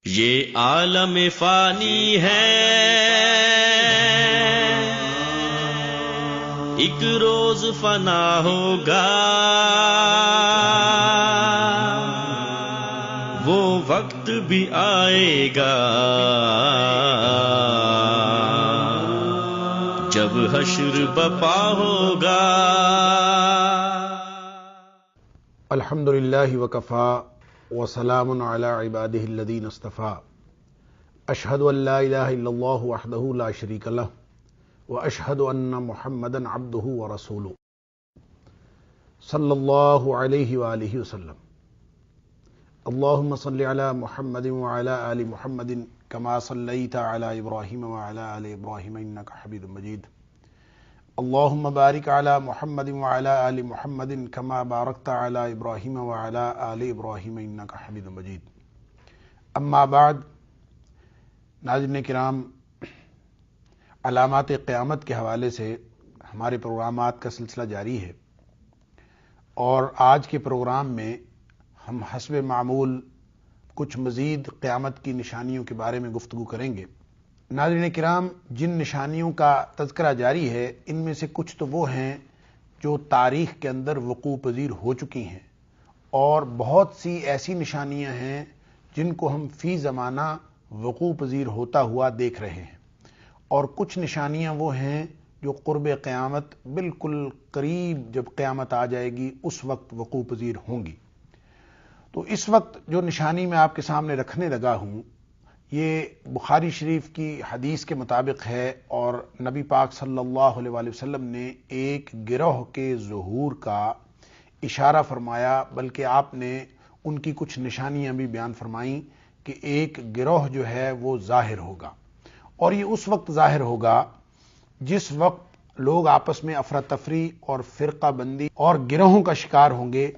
یہ عالم فانی ہے، ایک روز فنا ہوگا، وہ وقت بھی آئے گا جب حشر بپا ہوگا۔ الحمدللہ وکفا وسلام علی عبادہ الذین اصطفیٰ، اشہد ان لا الہ الا اللہ وحدہ لا شریک لہ واشہد ان محمدا عبدہ ورسولہ صلی اللہ علیہ وآلہ وسلم۔ اللہم صل علی محمد وعلی آل محمد کما صلیت علی ابراہیم وعلی آل ابراہیم انک حمید مجید۔ اللہم بارک علی محمد وعلی آل محمد کما بارکت علی ابراہیم وعلی آل ابراہیم انک حمید مجید۔ اما بعد، ناظرین کرام، علامات قیامت کے حوالے سے ہمارے پروگرامات کا سلسلہ جاری ہے، اور آج کے پروگرام میں ہم حسب معمول کچھ مزید قیامت کی نشانیوں کے بارے میں گفتگو کریں گے۔ ناظرین کرام، جن نشانیوں کا تذکرہ جاری ہے ان میں سے کچھ تو وہ ہیں جو تاریخ کے اندر وقوع پذیر ہو چکی ہیں، اور بہت سی ایسی نشانیاں ہیں جن کو ہم فی زمانہ وقوع پذیر ہوتا ہوا دیکھ رہے ہیں، اور کچھ نشانیاں وہ ہیں جو قرب قیامت بالکل قریب جب قیامت آ جائے گی اس وقت وقوع پذیر ہوں گی۔ تو اس وقت جو نشانی میں آپ کے سامنے رکھنے لگا ہوں یہ بخاری شریف کی حدیث کے مطابق ہے، اور نبی پاک صلی اللہ علیہ وآلہ وسلم نے ایک گروہ کے ظہور کا اشارہ فرمایا، بلکہ آپ نے ان کی کچھ نشانیاں بھی بیان فرمائیں کہ ایک گروہ جو ہے وہ ظاہر ہوگا، اور یہ اس وقت ظاہر ہوگا جس وقت لوگ آپس میں افراتفری اور فرقہ بندی اور گروہوں کا شکار ہوں گے۔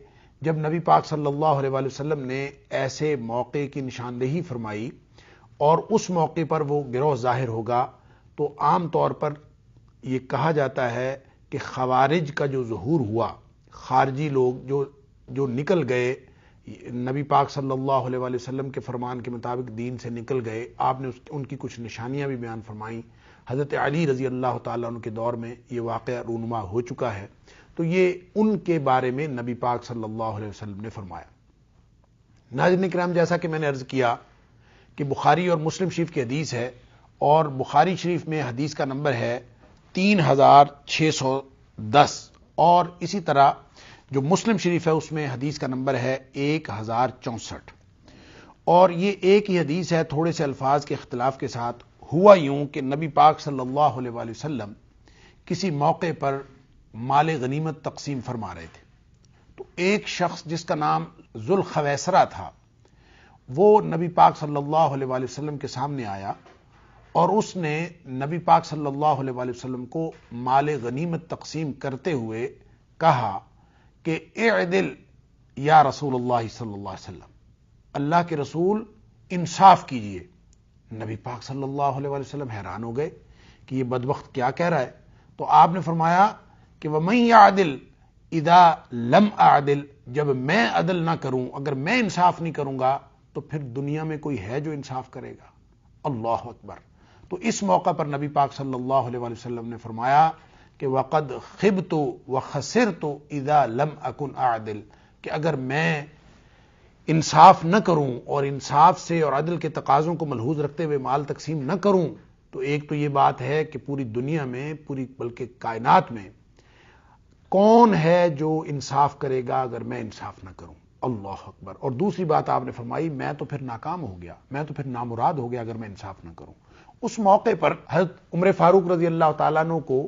جب نبی پاک صلی اللہ علیہ وآلہ وسلم نے ایسے موقع کی نشاندہی فرمائی اور اس موقع پر وہ گروہ ظاہر ہوگا، تو عام طور پر یہ کہا جاتا ہے کہ خوارج کا جو ظہور ہوا، خارجی لوگ جو نکل گئے، نبی پاک صلی اللہ علیہ وآلہ وسلم کے فرمان کے مطابق دین سے نکل گئے، آپ نے ان کی کچھ نشانیاں بھی بیان فرمائیں۔ حضرت علی رضی اللہ تعالیٰ عنہ کے دور میں یہ واقعہ رونما ہو چکا ہے، تو یہ ان کے بارے میں نبی پاک صلی اللہ علیہ وسلم نے فرمایا۔ ناظرین کرام، جیسا کہ میں نے عرض کیا کہ بخاری اور مسلم شریف کی حدیث ہے، اور بخاری شریف میں حدیث کا نمبر ہے 3610، اور اسی طرح جو مسلم شریف ہے اس میں حدیث کا نمبر ہے 1064، اور یہ ایک ہی حدیث ہے، تھوڑے سے الفاظ کے اختلاف کے ساتھ۔ ہوا یوں کہ نبی پاک صلی اللہ علیہ وآلہ وسلم کسی موقع پر مال غنیمت تقسیم فرما رہے تھے، تو ایک شخص جس کا نام ذوالخویسرہ تھا وہ نبی پاک صلی اللہ علیہ وآلہ وسلم کے سامنے آیا، اور اس نے نبی پاک صلی اللہ علیہ وآلہ وسلم کو مال غنیمت تقسیم کرتے ہوئے کہا کہ اعدل یا رسول اللہ صلی اللہ علیہ وسلم، اللہ کے رسول انصاف کیجئے۔ نبی پاک صلی اللہ علیہ وآلہ وسلم حیران ہو گئے کہ یہ بدبخت کیا کہہ رہا ہے، تو آپ نے فرمایا کہ وَمَن يَعْدِلْ اِذَا لَمْ أَعْدِلْ، جب میں عدل نہ کروں، اگر میں انصاف نہیں کروں گا تو پھر دنیا میں کوئی ہے جو انصاف کرے گا؟ اللہ اکبر۔ تو اس موقع پر نبی پاک صلی اللہ علیہ وآلہ وسلم نے فرمایا کہ وَقَدْ خِبْتُ وَخَسِرْتُ اِذَا لَمْ أَكُنْ أَعْدِلْ، کہ اگر میں انصاف نہ کروں اور انصاف سے اور عدل کے تقاضوں کو ملحوظ رکھتے ہوئے مال تقسیم نہ کروں، تو ایک تو یہ بات ہے کہ پوری دنیا میں، بلکہ کائنات میں کون ہے جو انصاف کرے گا اگر میں انصاف نہ کروں؟ اللہ اکبر۔ اور دوسری بات آپ نے فرمائی، میں تو پھر ناکام ہو گیا، میں تو پھر نامراد ہو گیا اگر میں انصاف نہ کروں۔ اس موقع پر حضرت عمر فاروق رضی اللہ تعالیٰ عنہ کو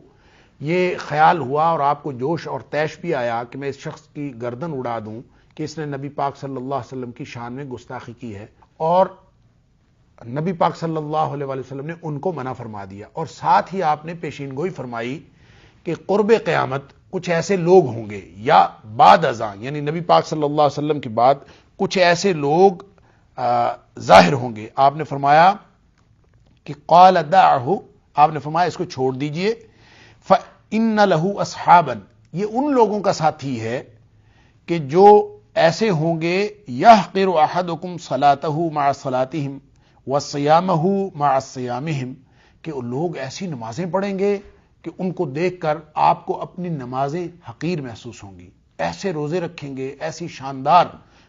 یہ خیال ہوا، اور آپ کو جوش اور طیش بھی آیا کہ میں اس شخص کی گردن اڑا دوں کہ اس نے نبی پاک صلی اللہ علیہ وسلم کی شان میں گستاخی کی ہے، اور نبی پاک صلی اللہ علیہ وآلہ وسلم نے ان کو منع فرما دیا، اور ساتھ ہی آپ نے پیشین گوئی فرمائی کہ قرب قیامت کچھ ایسے لوگ ہوں گے، یا بعد ازاں یعنی نبی پاک صلی اللہ علیہ وسلم کے بعد کچھ ایسے لوگ ظاہر ہوں گے۔ آپ نے فرمایا کہ قال دعہ، آپ نے فرمایا اس کو چھوڑ دیجئے، فإن لہ اصحابا، یہ ان لوگوں کا ساتھی ہے کہ جو ایسے ہوں گے یحقر احدکم صلاتہ مع صلاتہم وصیامہ مع صیامہم، کہ لوگ ایسی نمازیں پڑھیں گے کہ ان کو دیکھ کر آپ کو اپنی نمازیں حقیر محسوس ہوں گی، ایسے روزے رکھیں گے، ایسی شاندار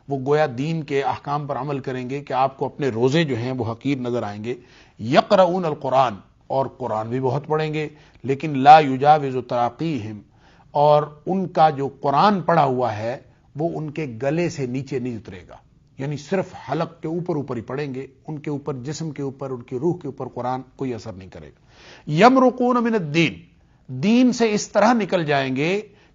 وہ گویا دین کے احکام پر عمل کریں گے کہ آپ کو اپنے روزے جو ہیں وہ حقیر نظر آئیں گے۔ یقرؤون القرآن، اور قرآن بھی بہت پڑھیں گے، لیکن لا یجاوز تراقیہم، اور ان کا جو قرآن پڑھا ہوا ہے وہ ان کے گلے سے نیچے نہیں اترے گا، یعنی صرف حلق کے اوپر اوپر ہی پڑھیں گے، ان کے اوپر، جسم کے اوپر، ان کی روح کے اوپر قرآن کوئی اثر نہیں کرے گا۔ یمرقون من الدین، دین سے اس طرح نکل جائیں گے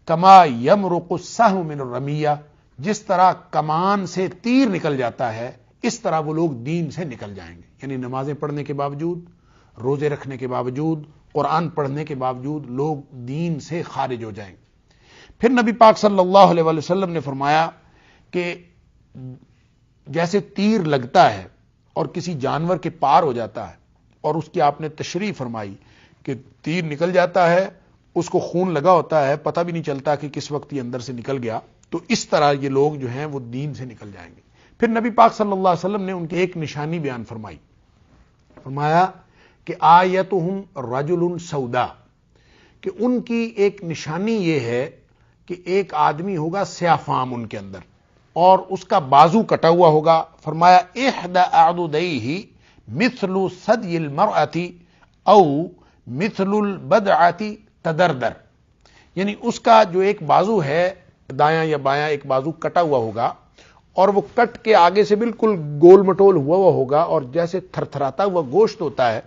کما یمرق السہم من الرمیہ، جس طرح کمان سے تیر نکل جاتا ہے اس طرح وہ لوگ دین سے نکل جائیں گے، یعنی نمازیں پڑھنے کے باوجود، روزے رکھنے کے باوجود، قرآن پڑھنے کے باوجود لوگ دین سے خارج ہو جائیں گے۔ پھر نبی پاک صلی اللہ علیہ وآلہ وسلم نے فرمایا کہ جیسے تیر لگتا ہے اور کسی جانور کے پار ہو جاتا ہے، اور اس کی آپ نے تشریح فرمائی کہ تیر نکل جاتا ہے، اس کو خون لگا ہوتا ہے، پتہ بھی نہیں چلتا کہ کس وقت یہ اندر سے نکل گیا، تو اس طرح یہ لوگ جو ہیں وہ دین سے نکل جائیں گے۔ پھر نبی پاک صلی اللہ علیہ وسلم نے ان کی ایک نشانی بیان فرمائی، فرمایا کہ آیتہم رجل سودا، کہ ان کی ایک نشانی یہ ہے کہ ایک آدمی ہوگا سیاہ فام ان کے اندر، اور اس کا بازو کٹا ہوا ہوگا۔ فرمایا احدى اعضدیہ مثل ثدی المرأة او مثل البدعة تدردر، یعنی اس کا جو ایک بازو ہے دایاں یا بایاں ایک بازو کٹا ہوا ہوگا، اور وہ کٹ کے آگے سے بالکل گول مٹول ہوا ہوگا، اور جیسے تھر تھراتا ہوا گوشت ہوتا ہے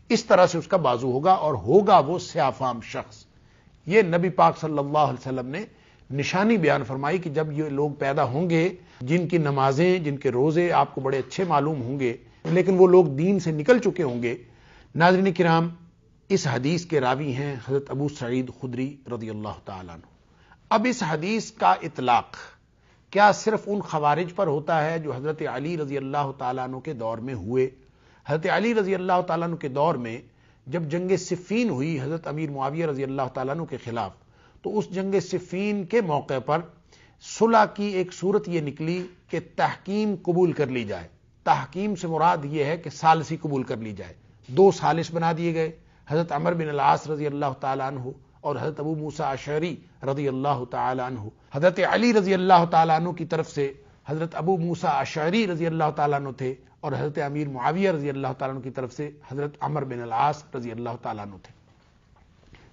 اس طرح سے اس کا بازو ہوگا، اور ہوگا وہ سیاہ فام شخص۔ یہ نبی پاک صلی اللہ علیہ وسلم نے نشانی بیان فرمائی کہ جب یہ لوگ پیدا ہوں گے جن کی نمازیں، جن کے روزے آپ کو بڑے اچھے معلوم ہوں گے، لیکن وہ لوگ دین سے نکل چکے ہوں گے۔ ناظرین کرام، اس حدیث کے راوی ہیں حضرت ابو سعید خدری رضی اللہ تعالیٰ عنہ۔ اب اس حدیث کا اطلاق کیا صرف ان خوارج پر ہوتا ہے جو حضرت علی رضی اللہ تعالیٰ عنہ کے دور میں ہوئے؟ حضرت علی رضی اللہ تعالیٰ عنہ کے دور میں جب جنگ صفین ہوئی حضرت امیر معاویہ رضی اللہ تعالیٰ عنہ کے خلاف، تو اس جنگ صفین کے موقع پر صلح کی ایک صورت یہ نکلی کہ تحکیم قبول کر لی جائے۔ تحکیم سے مراد یہ ہے کہ ثالثی قبول کر لی جائے، دو ثالث بنا دیے گئے، حضرت عمر بن العاص رضی اللہ تعالیٰ عنہ اور حضرت ابو موسیٰ اشعری رضی اللہ تعالیٰ عنہ۔ حضرت علی رضی اللہ تعالیٰ عنہ کی طرف سے حضرت ابو موسیٰ اشعری رضی اللہ تعالیٰ عنہ تھے، اور حضرت امیر معاویہ رضی اللہ تعالیٰ عنہ کی طرف سے حضرت عمر بن العاص رضی اللہ تعالیٰ عنہ تھے۔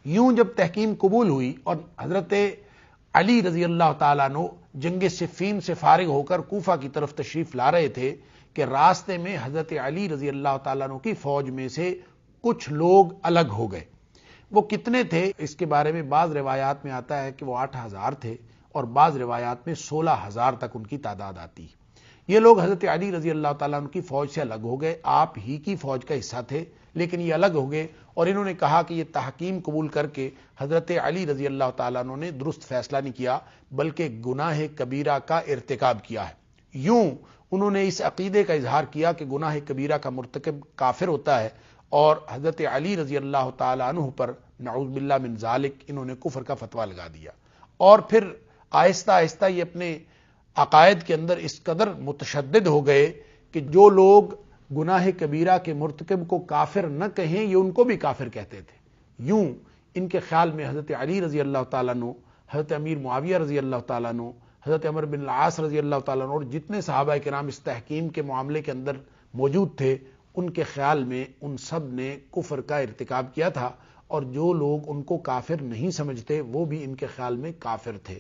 یوں جب تحکیم قبول ہوئی اور حضرت علی رضی اللہ تعالیٰ عنہ جنگ صفین سے فارغ ہو کر کوفہ کی طرف تشریف لا رہے تھے کہ راستے میں حضرت علی رضی اللہ تعالیٰ عنہ کی فوج میں سے کچھ لوگ الگ ہو گئے۔ وہ کتنے تھے اس کے بارے میں بعض روایات میں آتا ہے کہ وہ 8,000 تھے، اور بعض روایات میں 16,000 تک ان کی تعداد آتی۔ یہ لوگ حضرت علی رضی اللہ تعالیٰ عنہ کی فوج سے الگ ہو گئے، آپ ہی کی فوج کا حصہ تھے، لیکن یہ الگ ہو گئے، اور انہوں نے کہا کہ یہ تحکیم قبول کر کے حضرت علی رضی اللہ تعالیٰ عنہ نے درست فیصلہ نہیں کیا بلکہ گناہ کبیرہ کا ارتکاب کیا ہے۔ یوں انہوں نے اس عقیدے کا اظہار کیا کہ گناہ کبیرہ کا مرتکب کافر ہوتا ہے، اور حضرت علی رضی اللہ تعالیٰ عنہ پر نعوذ باللہ من ذالک انہوں نے کفر کا فتویٰ لگا دیا، اور پھر آہستہ آہستہ یہ اپنے عقائد کے اندر اس قدر متشدد ہو گئے کہ جو لوگ گناہ کبیرہ کے مرتکب کو کافر نہ کہیں یہ ان کو بھی کافر کہتے تھے۔ یوں ان کے خیال میں حضرت علی رضی اللہ تعالیٰ عنہ، حضرت امیر معاویہ رضی اللہ تعالیٰ عنہ، حضرت عمر بن العاص رضی اللہ تعالیٰ عنہ اور جتنے صحابہ کرام اس تحکیم کے معاملے کے اندر موجود تھے، ان کے خیال میں ان سب نے کفر کا ارتکاب کیا تھا، اور جو لوگ ان کو کافر نہیں سمجھتے وہ بھی ان کے خیال میں کافر تھے۔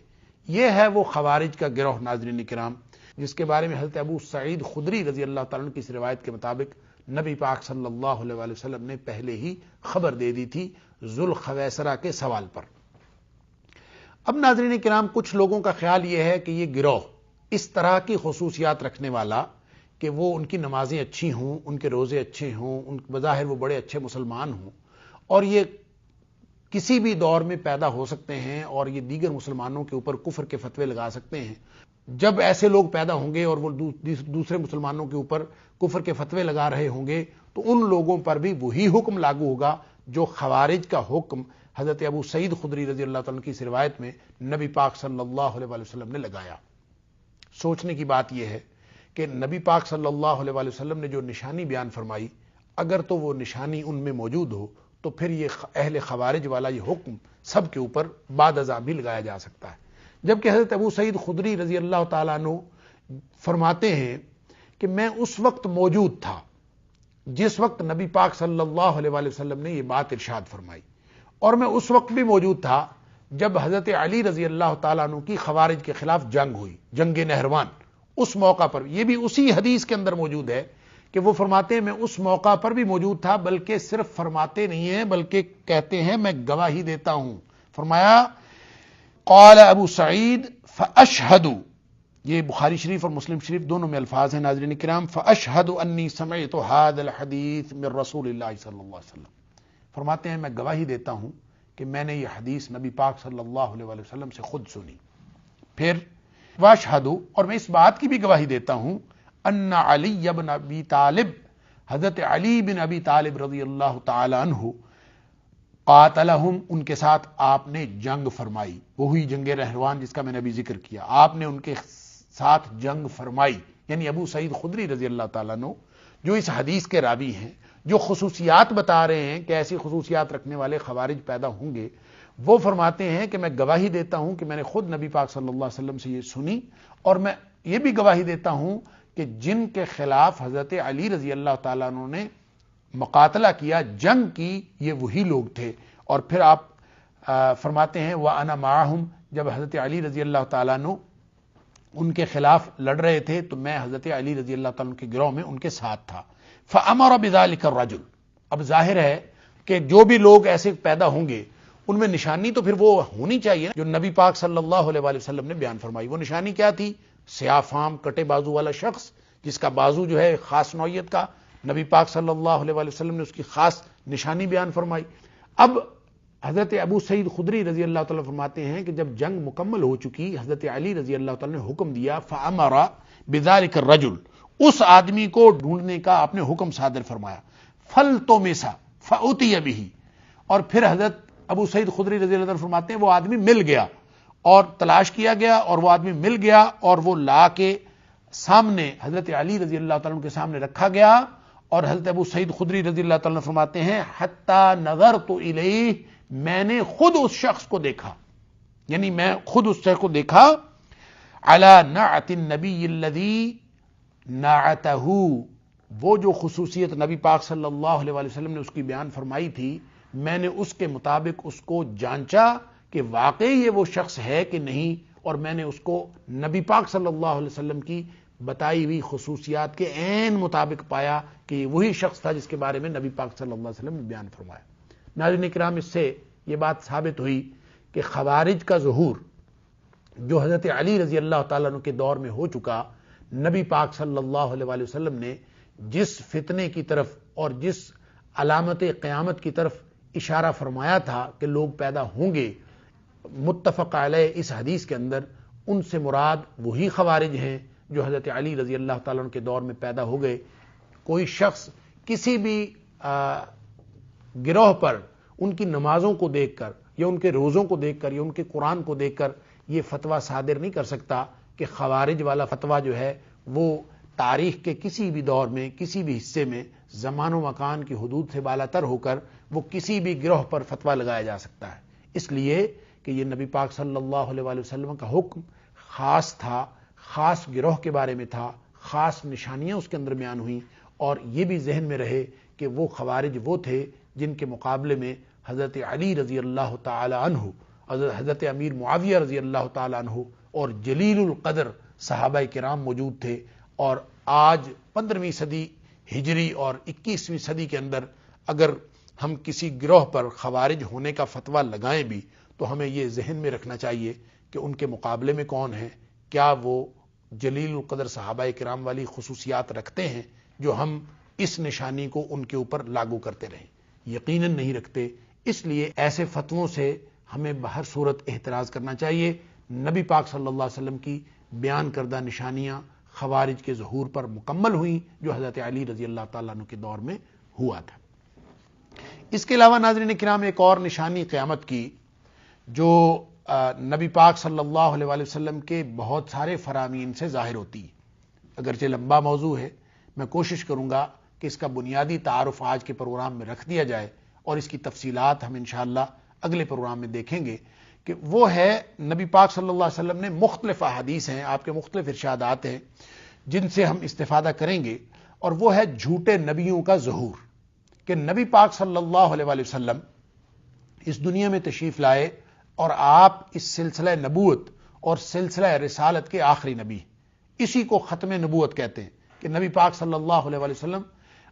یہ ہے وہ خوارج کا گروہ ناظرین کرام جس کے بارے میں حضرت ابو سعید خدری رضی اللہ تعالیٰ عنہ کی اس روایت کے مطابق نبی پاک صلی اللہ علیہ وآلہ وسلم نے پہلے ہی خبر دے دی تھی ذوالخویسرہ کے سوال پر۔ اب ناظرین کرام، کچھ لوگوں کا خیال یہ ہے کہ یہ گروہ اس طرح کی خصوصیات رکھنے والا کہ وہ ان کی نمازیں اچھی ہوں، ان کے روزے اچھے ہوں، ان بظاہر وہ بڑے اچھے مسلمان ہوں، اور یہ کسی بھی دور میں پیدا ہو سکتے ہیں اور یہ دیگر مسلمانوں کے اوپر کفر کے فتوے لگا سکتے ہیں۔ جب ایسے لوگ پیدا ہوں گے اور وہ دوسرے مسلمانوں کے اوپر کفر کے فتوے لگا رہے ہوں گے تو ان لوگوں پر بھی وہی حکم لاگو ہوگا جو خوارج کا حکم حضرت ابو سعید خدری رضی اللہ تعالیٰ کی اس روایت میں نبی پاک صلی اللہ علیہ وسلم نے لگایا۔ سوچنے کی بات یہ ہے کہ نبی پاک صلی اللہ علیہ وآلہ وسلم نے جو نشانی بیان فرمائی، اگر تو وہ نشانی ان میں موجود ہو تو پھر یہ اہل خوارج والا یہ حکم سب کے اوپر بعد ازاں بھی لگایا جا سکتا ہے۔ جبکہ حضرت ابو سعید خدری رضی اللہ تعالیٰ عنہ فرماتے ہیں کہ میں اس وقت موجود تھا جس وقت نبی پاک صلی اللہ علیہ وآلہ وسلم نے یہ بات ارشاد فرمائی، اور میں اس وقت بھی موجود تھا جب حضرت علی رضی اللہ تعالیٰ عنہ کی خوارج کے خلاف جنگ ہوئی، جنگ نہروان۔ اس موقع پر یہ بھی اسی حدیث کے اندر موجود ہے کہ وہ فرماتے ہیں میں اس موقع پر بھی موجود تھا، بلکہ صرف فرماتے نہیں ہیں بلکہ کہتے ہیں میں گواہی دیتا ہوں۔ فرمایا قال ابو سعید فاشہد، یہ بخاری شریف اور مسلم شریف دونوں میں الفاظ ہیں ناظرین کرام، فاشہد انی سمعت ھذا الحدیث من رسول اللہ صلی اللہ علیہ وسلم، فرماتے ہیں میں گواہی دیتا ہوں کہ میں نے یہ حدیث نبی پاک صلی اللہ علیہ وآلہ وسلم سے خود سنی۔ پھر واشہد، اور میں اس بات کی بھی گواہی دیتا ہوں ان علی بن ابی طالب، حضرت علی بن ابی طالب رضی اللہ تعالی عنہ قاتلہم، ان کے ساتھ آپ نے جنگ فرمائی، وہی جنگ نہروان جس کا میں نے ابھی ذکر کیا، آپ نے ان کے ساتھ جنگ فرمائی۔ یعنی ابو سعید خدری رضی اللہ تعالیٰ عنہ جو اس حدیث کے راوی ہیں، جو خصوصیات بتا رہے ہیں کہ ایسی خصوصیات رکھنے والے خوارج پیدا ہوں گے، وہ فرماتے ہیں کہ میں گواہی دیتا ہوں کہ میں نے خود نبی پاک صلی اللہ علیہ وسلم سے یہ سنی، اور میں یہ بھی گواہی دیتا ہوں کہ جن کے خلاف حضرت علی رضی اللہ تعالیٰ عنہ نے مقاتلہ کیا، جنگ کی، یہ وہی لوگ تھے۔ اور پھر آپ فرماتے ہیں وَأَنَا مَعَهُمْ، جب حضرت علی رضی اللہ تعالیٰ عنہ ان کے خلاف لڑ رہے تھے تو میں حضرت علی رضی اللہ تعالیٰ عنہ کے گروہ میں ان کے ساتھ تھا۔ فَأَمَرَ بِذَلِكَ الرَّجُلُ، اب ظاہر ہے کہ جو بھی لوگ ایسے پیدا ہوں گے ان میں نشانی تو پھر وہ ہونی چاہیے جو نبی پاک صلی اللہ علیہ وآلہ وسلم نے بیان فرمائی۔ وہ نشانی کیا تھی؟ سیاہ فام کٹے بازو والا شخص جس کا بازو جو ہے خاص نوعیت کا، نبی پاک صلی اللہ علیہ وآلہ وسلم نے اس کی خاص نشانی بیان فرمائی۔ اب حضرت ابو سعید خدری رضی اللہ تعالیٰ فرماتے ہیں کہ جب جنگ مکمل ہو چکی، حضرت علی رضی اللہ تعالیٰ نے حکم دیا فَأَمَرَ بِذَلِكَ الرَّجُلُ، اس آدمی کو ڈھونڈنے کا آپ نے حکم صادر فرمایا۔ فَالْتُمِسَ فَأُتِيَ بِهِ، اور پھر حضرت ابو سعید خدری رضی اللہ عنہ فرماتے ہیں وہ آدمی مل گیا، اور تلاش کیا گیا اور وہ آدمی مل گیا، اور وہ لا کے سامنے حضرت علی رضی اللہ تعالیٰ کے سامنے رکھا گیا۔ اور حضرت ابو سعید خدری رضی اللہ تعالیٰ فرماتے ہیں حتی نظرت الیہ، میں نے خود اس شخص کو دیکھا، یعنی میں خود اس شخص کو دیکھا، علی نعت النبی الذی نعتہ، وہ جو خصوصیت نبی پاک صلی اللہ علیہ وآلہ وسلم نے اس کی بیان فرمائی تھی، میں نے اس کے مطابق اس کو جانچا کہ واقعی یہ وہ شخص ہے کہ نہیں، اور میں نے اس کو نبی پاک صلی اللہ علیہ وسلم کی بتائی ہوئی خصوصیات کے عین مطابق پایا کہ یہ وہی شخص تھا جس کے بارے میں نبی پاک صلی اللہ علیہ وسلم نے بیان فرمایا۔ ناظرین کرام، اس سے یہ بات ثابت ہوئی کہ خوارج کا ظہور جو حضرت علی رضی اللہ تعالیٰ عنہ کے دور میں ہو چکا، نبی پاک صلی اللہ علیہ وآلہ وسلم نے جس فتنے کی طرف اور جس علامت قیامت کی طرف اشارہ فرمایا تھا کہ لوگ پیدا ہوں گے، متفق علیہ اس حدیث کے اندر ان سے مراد وہی خوارج ہیں جو حضرت علی رضی اللہ تعالیٰ عنہ کے دور میں پیدا ہو گئے۔ کوئی شخص کسی بھی گروہ پر ان کی نمازوں کو دیکھ کر یا ان کے روزوں کو دیکھ کر یا ان کے قرآن کو دیکھ کر یہ فتویٰ صادر نہیں کر سکتا کہ خوارج والا فتویٰ جو ہے وہ تاریخ کے کسی بھی دور میں کسی بھی حصے میں زمان و مکان کی حدود سے بالاتر ہو کر وہ کسی بھی گروہ پر فتویٰ لگایا جا سکتا ہے، اس لیے کہ یہ نبی پاک صلی اللہ علیہ وآلہ وسلم کا حکم خاص تھا، خاص گروہ کے بارے میں تھا، خاص نشانیاں اس کے اندر بیان ہوئیں، اور یہ بھی ذہن میں رہے کہ وہ خوارج وہ تھے جن کے مقابلے میں حضرت علی رضی اللہ تعالی عنہ، حضرت امیر معاویہ رضی اللہ تعالی عنہ اور جلیل القدر صحابہ کرام موجود تھے۔ اور آج 15ویں صدی ہجری اور 21ویں صدی کے اندر اگر ہم کسی گروہ پر خوارج ہونے کا فتویٰ لگائیں بھی تو ہمیں یہ ذہن میں رکھنا چاہیے کہ ان کے مقابلے میں کون ہیں، کیا وہ جلیل القدر صحابہ کرام والی خصوصیات رکھتے ہیں جو ہم اس نشانی کو ان کے اوپر لاگو کرتے رہیں؟ یقیناً نہیں رکھتے۔ اس لیے ایسے فتووں سے ہمیں بہر صورت احتراز کرنا چاہیے۔ نبی پاک صلی اللہ علیہ وسلم کی بیان کردہ نشانیاں خوارج کے ظہور پر مکمل ہوئیں جو حضرت علی رضی اللہ تعالیٰ عنہ کے دور میں ہوا تھا۔ اس کے علاوہ ناظرین کرام، ایک اور نشانی قیامت کی جو نبی پاک صلی اللہ علیہ وآلہ وسلم کے بہت سارے فرامین سے ظاہر ہوتی ہے۔ اگرچہ لمبا موضوع ہے، میں کوشش کروں گا کہ اس کا بنیادی تعارف آج کے پروگرام میں رکھ دیا جائے، اور اس کی تفصیلات ہم انشاءاللہ اگلے پروگرام میں دیکھیں گے کہ وہ ہے نبی پاک صلی اللہ علیہ وسلم نے مختلف احادیث ہیں، آپ کے مختلف ارشادات ہیں جن سے ہم استفادہ کریں گے، اور وہ ہے جھوٹے نبیوں کا ظہور، کہ نبی پاک صلی اللہ علیہ وآلہ وسلم اس دنیا میں تشریف لائے اور آپ اس سلسلہ نبوت اور سلسلہ رسالت کے آخری نبی، اسی کو ختم نبوت کہتے ہیں، کہ نبی پاک صلی اللہ علیہ وآلہ وسلم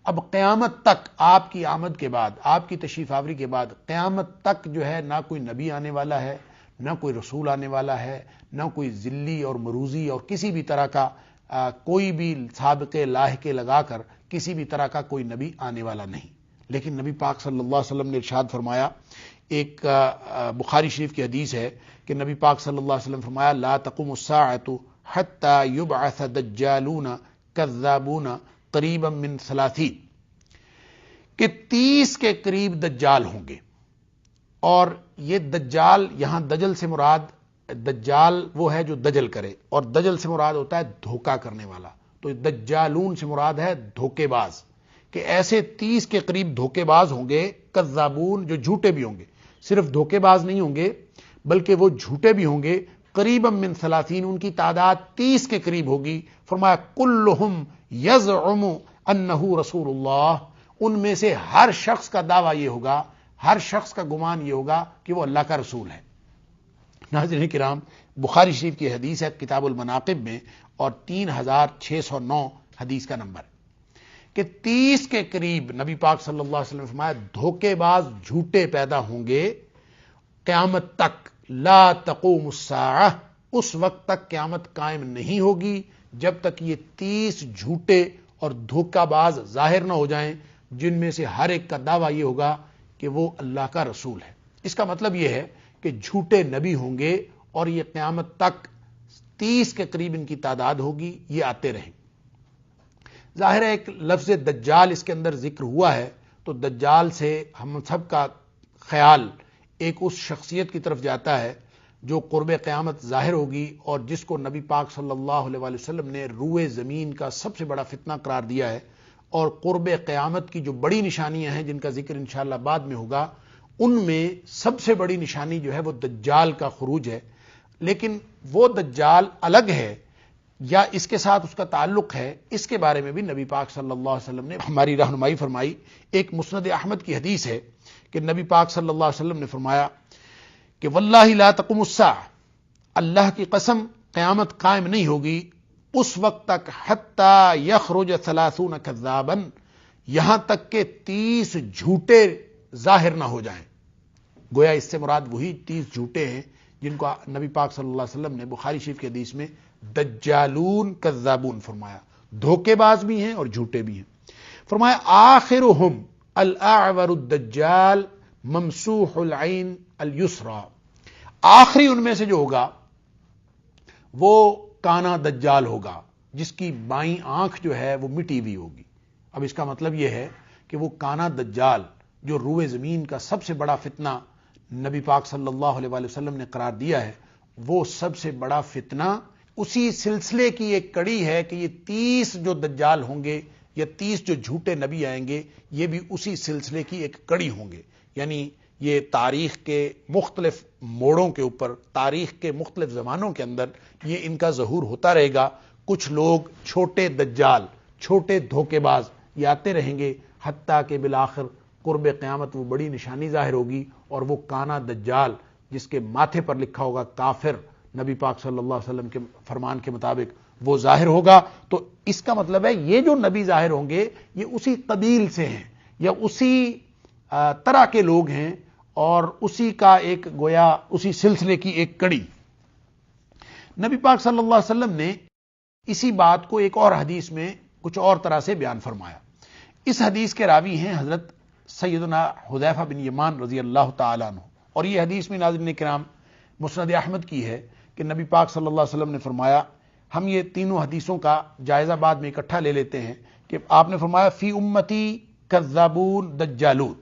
اب قیامت تک آپ کی آمد کے بعد، آپ کی تشریف آوری کے بعد قیامت تک جو ہے نہ کوئی نبی آنے والا ہے، نہ کوئی رسول آنے والا ہے، نہ کوئی ذلی اور مروزی اور کسی بھی طرح کا کوئی بھی سابقے لاحقے لگا کر کسی بھی طرح کا کوئی نبی آنے والا نہیں۔ لیکن نبی پاک صلی اللہ علیہ وسلم نے ارشاد فرمایا، ایک بخاری شریف کی حدیث ہے کہ نبی پاک صلی اللہ علیہ وسلم فرمایا، لا تقوم الساعة حتى يبعث دجالون كذابون قریبا من 30، کہ 30 کے قریب دجال ہوں گے، اور یہ دجال یہاں دجل سے مراد، دجال وہ ہے جو دجل کرے، اور دجل سے مراد ہوتا ہے دھوکہ کرنے والا، تو دجالون سے مراد ہے دھوکے باز، کہ ایسے 30 کے قریب دھوکے باز ہوں گے، کذابون جو جھوٹے بھی ہوں گے، صرف دھوکے باز نہیں ہوں گے بلکہ وہ جھوٹے بھی ہوں گے، قریبا من 30، ان کی تعداد 30 کے قریب ہوگی۔ فرمایا کلہم یزعم انہ رسول اللہ، ان میں سے ہر شخص کا دعویٰ یہ ہوگا، ہر شخص کا گمان یہ ہوگا کہ وہ اللہ کا رسول ہے۔ ناظرین کرام، بخاری شریف کی حدیث ہے کتاب المناقب میں، اور 3609 حدیث کا نمبر، کہ 30 کے قریب نبی پاک صلی اللہ علیہ وسلم فرمایا دھوکے باز جھوٹے پیدا ہوں گے قیامت تک، لا تقوم الساعہ، اس وقت تک قیامت قائم نہیں ہوگی جب تک یہ 30 جھوٹے اور دھوکہ باز ظاہر نہ ہو جائیں، جن میں سے ہر ایک کا دعویٰ یہ ہوگا کہ وہ اللہ کا رسول ہے۔ اس کا مطلب یہ ہے کہ جھوٹے نبی ہوں گے، اور یہ قیامت تک 30 کے قریب ان کی تعداد ہوگی، یہ آتے رہیں۔ ظاہر ہے ایک لفظ دجال اس کے اندر ذکر ہوا ہے، تو دجال سے ہم سب کا خیال ایک اس شخصیت کی طرف جاتا ہے جو قرب قیامت ظاہر ہوگی، اور جس کو نبی پاک صلی اللہ علیہ وآلہ وسلم نے روئے زمین کا سب سے بڑا فتنہ قرار دیا ہے، اور قرب قیامت کی جو بڑی نشانیاں ہیں جن کا ذکر انشاءاللہ بعد میں ہوگا، ان میں سب سے بڑی نشانی جو ہے وہ دجال کا خروج ہے۔ لیکن وہ دجال الگ ہے یا اس کے ساتھ اس کا تعلق ہے، اس کے بارے میں بھی نبی پاک صلی اللہ علیہ وسلم نے ہماری رہنمائی فرمائی۔ ایک مسند احمد کی حدیث ہے کہ نبی پاک صلی اللہ علیہ وسلم نے فرمایا کہ واللہ لا تقوم الساعہ، اللہ کی قسم قیامت قائم نہیں ہوگی اس وقت تک حتی یخرج 30 کذابا، یہاں تک کہ 30 جھوٹے ظاہر نہ ہو جائیں۔ گویا اس سے مراد وہی 30 جھوٹے ہیں جن کو نبی پاک صلی اللہ علیہ وسلم نے بخاری شریف کی حدیث میں دجالون کذابون فرمایا، دھوکے باز بھی ہیں اور جھوٹے بھی ہیں۔ فرمایا آخرہم الاعور الدجال ممسوح العین الیسری، آخری ان میں سے جو ہوگا وہ کانا دجال ہوگا، جس کی بائیں آنکھ جو ہے وہ مٹی ہوئی ہوگی۔ اب اس کا مطلب یہ ہے کہ وہ کانا دجال جو روئے زمین کا سب سے بڑا فتنہ نبی پاک صلی اللہ علیہ وآلہ وسلم نے قرار دیا ہے، وہ سب سے بڑا فتنہ اسی سلسلے کی ایک کڑی ہے کہ یہ 30 جو دجال ہوں گے یا 30 جو جھوٹے نبی آئیں گے، یہ بھی اسی سلسلے کی ایک کڑی ہوں گے۔ یعنی یہ تاریخ کے مختلف موڑوں کے اوپر، تاریخ کے مختلف زمانوں کے اندر یہ ان کا ظہور ہوتا رہے گا۔ کچھ لوگ چھوٹے دجال، چھوٹے دھوکے باز یہ آتے رہیں گے، حتیٰ کہ بالآخر قرب قیامت وہ بڑی نشانی ظاہر ہوگی، اور وہ کانا دجال جس کے ماتھے پر لکھا ہوگا کافر، نبی پاک صلی اللہ علیہ وسلم کے فرمان کے مطابق وہ ظاہر ہوگا۔ تو اس کا مطلب ہے یہ جو نبی ظاہر ہوں گے یہ اسی قبیل سے ہیں یا اسی طرح کے لوگ ہیں، اور اسی کا ایک گویا اسی سلسلے کی ایک کڑی۔ نبی پاک صلی اللہ علیہ وسلم نے اسی بات کو ایک اور حدیث میں کچھ اور طرح سے بیان فرمایا۔ اس حدیث کے راوی ہیں حضرت سیدنا حذیفہ بن یمان رضی اللہ تعالیٰ عنہ، اور یہ حدیث میں ناظرین کرام مسند احمد کی ہے کہ نبی پاک صلی اللہ علیہ وسلم نے فرمایا، ہم یہ تینوں حدیثوں کا جائزہ بعد میں اکٹھا لے لیتے ہیں، کہ آپ نے فرمایا فی امتی کذابون دجالون،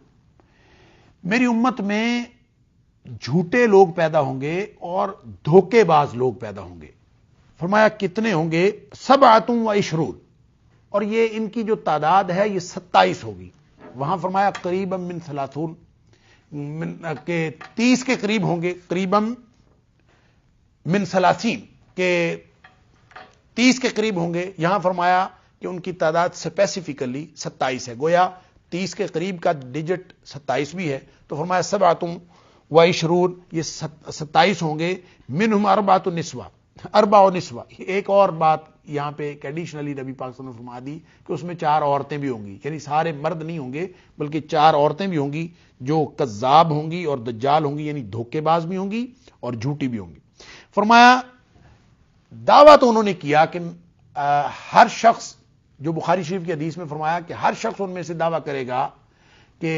میری امت میں جھوٹے لوگ پیدا ہوں گے اور دھوکے باز لوگ پیدا ہوں گے. فرمایا کتنے ہوں گے؟ 27 اور یہ ان کی جو تعداد ہے یہ 27 ہوگی. وہاں فرمایا قریباً من 30 کہ 30 کے قریب ہوں گے، قریباً من 30 کہ 30 کے قریب ہوں گے. یہاں فرمایا کہ ان کی تعداد اسپیسیفکلی 27 ہے، گویا 30 کے قریب کا ڈیجٹ 27 بھی ہے. تو فرمایا 27 یہ 27 ہوں گے. منہم 4 نسوہ، 4 نسوہ. ایک اور بات یہاں پہ ایک ایڈیشنلی نبی پاک صلی اللہ علیہ وسلم نے فرما دی کہ اس میں 4 عورتیں بھی ہوں گی، یعنی سارے مرد نہیں ہوں گے بلکہ 4 عورتیں بھی ہوں گی جو کذاب ہوں گی اور دجال ہوں گی، یعنی دھوکے باز بھی ہوں گی اور جھوٹی بھی ہوں گی. فرمایا دعویٰ تو انہوں نے کیا کہ ہر شخص، جو بخاری شریف کی حدیث میں فرمایا کہ ہر شخص ان میں سے دعویٰ کرے گا کہ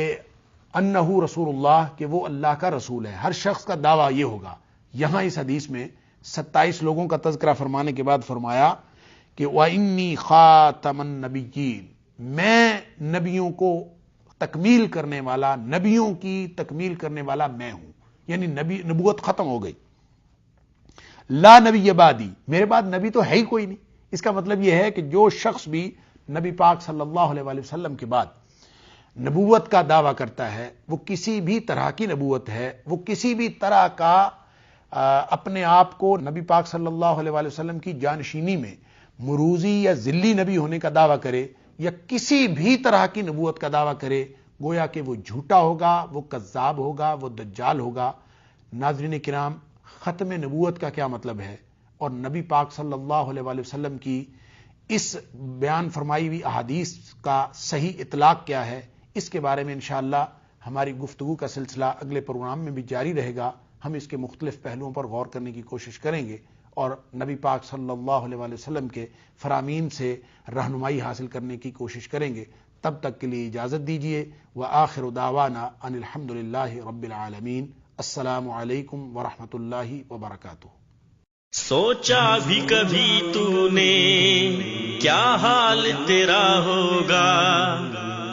انہو رسول اللہ، کہ وہ اللہ کا رسول ہے. ہر شخص کا دعویٰ یہ ہوگا. یہاں اس حدیث میں 27 لوگوں کا تذکرہ فرمانے کے بعد فرمایا کہ وَإِنِّي خَاتَمَ النَّبِيِّينَ، میں نبیوں کو تکمیل کرنے والا، نبیوں کی تکمیل کرنے والا میں ہوں، یعنی نبوت ختم ہو گئی. لا نبی بعدی، میرے بعد نبی تو ہے ہی کوئی نہیں. اس کا مطلب یہ ہے کہ جو شخص بھی نبی پاک صلی اللہ علیہ وآلہ وسلم کے بعد نبوت کا دعویٰ کرتا ہے، وہ کسی بھی طرح کی نبوت ہے، وہ کسی بھی طرح کا اپنے آپ کو نبی پاک صلی اللہ علیہ وآلہ وسلم کی جانشینی میں مروزی یا ذلی نبی ہونے کا دعویٰ کرے یا کسی بھی طرح کی نبوت کا دعویٰ کرے، گویا کہ وہ جھوٹا ہوگا، وہ کذاب ہوگا، وہ دجال ہوگا. ناظرین کرام، ختم نبوت کا کیا مطلب ہے اور نبی پاک صلی اللہ علیہ وآلہ وسلم کی اس بیان فرمائی ہوئی احادیث کا صحیح اطلاق کیا ہے، اس کے بارے میں انشاءاللہ ہماری گفتگو کا سلسلہ اگلے پروگرام میں بھی جاری رہے گا. ہم اس کے مختلف پہلوؤں پر غور کرنے کی کوشش کریں گے اور نبی پاک صلی اللہ علیہ وآلہ وسلم کے فرامین سے رہنمائی حاصل کرنے کی کوشش کریں گے. تب تک کے لیے اجازت دیجیے. وآخر دعوانا ان الحمدللہ رب العالمین. السلام علیکم ورحمۃ اللہ وبرکاتہ. سوچا بھی کبھی تو نے کیا حال تیرا ہوگا،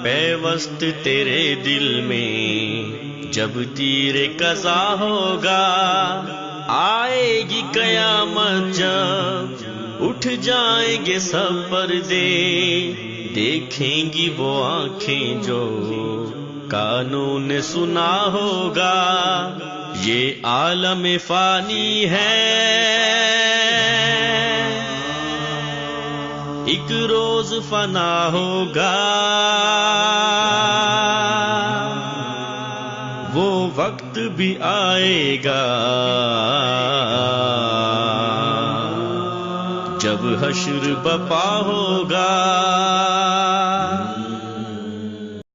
پیوست تیرے دل میں جب تیر قضا ہوگا. آئے گی قیامت جب اٹھ جائیں گے سب پردے، دیکھیں گی وہ آنکھیں جو کانوں نے سنا ہوگا. یہ عالم فانی ہے، ایک روز فنا ہوگا. وہ وقت بھی آئے گا جب حشر بپا ہوگا.